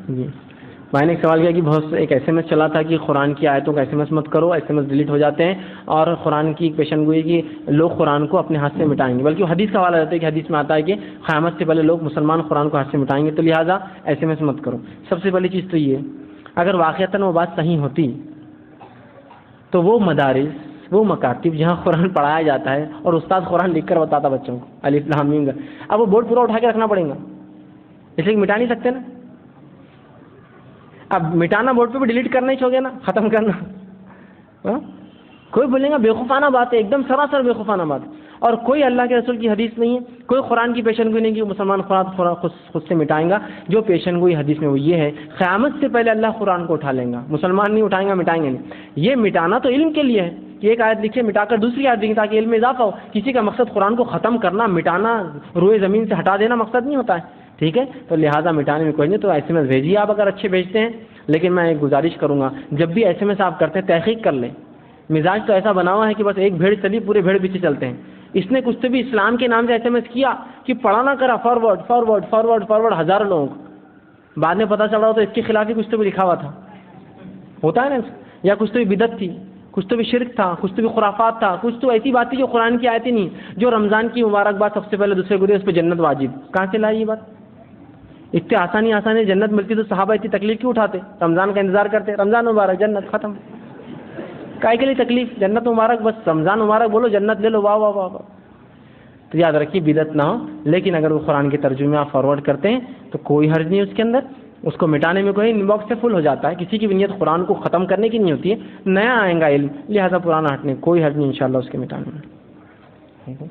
جی میں نے ایک سوال کیا کہ بہت ایک ایس ایم ایس چلا تھا کہ قرآن کی آیتوں کا ایس ایم ایس مت کرو، ایس ایم ایس ڈیلیٹ ہو جاتے ہیں، اور قرآن کی پیشن گوئی کہ لوگ قرآن کو اپنے ہاتھ سے مٹائیں گے، بلکہ وہ حدیث کا حوالہ دیتے ہیں کہ حدیث میں آتا ہے کہ قیامت سے پہلے لوگ مسلمان قرآن کو ہاتھ سے مٹائیں گے، تو لہٰذا ایس ایم ایس مت کرو۔ سب سے پہلی چیز تو یہ، اگر واقعتاً وہ بات صحیح ہوتی تو وہ مدارس، وہ مکاتب جہاں قرآن پڑھایا جاتا ہے اور استاد قرآن لکھ کر بتاتا بچوں کو الف لام میم، اب وہ بورڈ پورا اٹھا کے رکھنا پڑے گا، اس لیے مٹا نہیں سکتے نا۔ اب مٹانا بورڈ پہ بھی ڈیلیٹ کرنا ہی چاہیے نا، ختم کرنا، کوئی بولے گا بیوقوفانہ بات ہے، ایک دم سراسر بیوقوفانہ بات ہے، اور کوئی اللہ کے رسول کی حدیث نہیں ہے، کوئی قرآن کی پیشن گوئی نہیں کہ مسلمان قرآن خود سے مٹائیں گا۔ جو پیشن گوئی حدیث میں وہ یہ ہے، قیامت سے پہلے اللہ قرآن کو اٹھا لیں گا، مسلمان نہیں اٹھائیں گا، مٹائیں گے نہیں۔ یہ مٹانا تو علم کے لیے ہے کہ ایک آیت لکھے مٹا کر دوسری آیت لکھے تاکہ علم میں اضافہ ہو، کسی کا مقصد قرآن کو ختم کرنا، مٹانا، روئے زمین سے ہٹا دینا مقصد نہیں ہوتا ہے، ٹھیک ہے؟ تو لہٰذا مٹانے میں کوئی نہیں، تو ایس ایم ایس بھیجیے آپ اگر اچھے بھیجتے ہیں، لیکن میں ایک گزارش کروں گا جب بھی ایس ایم ایس آپ کرتے ہیں تحقیق کر لیں۔ مزاج تو ایسا بنا ہوا ہے کہ بس ایک بھیڑ چلی پورے بھیڑ پیچھے چلتے ہیں، اس نے کچھ تو بھی اسلام کے نام سے ایس ایم ایس کیا کہ پڑھا نہ کرا، فارورڈ فارورڈ فارورڈ فارورڈ ہزاروں لوگوں کو، بعد میں پتہ چل رہا ہو تو اس کے خلاف ہی کچھ تو بھی لکھا ہوا تھا، ہوتا ہے نا، یا کچھ تو بھی بدعت تھی، کچھ تو بھی شرک تھا، کچھ تو بھی خرافات تھا، کچھ تو ایسی بات تھی جو قرآن کی آیتیں نہیں، جو رمضان کی مبارکباد سب سے پہلے دوسرے گرے اس پہ جنت واجب، کہاں سے لائی یہ بات؟ اتنے آسانی جنت ملتی تو صحابہ اتنی تکلیف کیوں اٹھاتے؟ رمضان کا انتظار کرتے، رمضان مبارک جنت ختم، کائے کے لیے تکلیف؟ جنت مبارک، بس رمضان مبارک بولو جنت لے لو، واہ واہ واہ واہ۔ تو یاد رکھیے بدعت نہ ہو، لیکن اگر وہ قرآن کے ترجمے آپ فارورڈ کرتے ہیں تو کوئی حرج نہیں اس کے اندر، اس کو مٹانے میں کوئی ان باکس سے فل ہو جاتا ہے، کسی کی بھی نیت قرآن کو ختم کرنے کی نہیں ہوتی ہے، نیا آئے گا علم، لہٰذا پرانا ہٹنے کوئی حرج نہیں انشاءاللہ اس کے مٹانے میں۔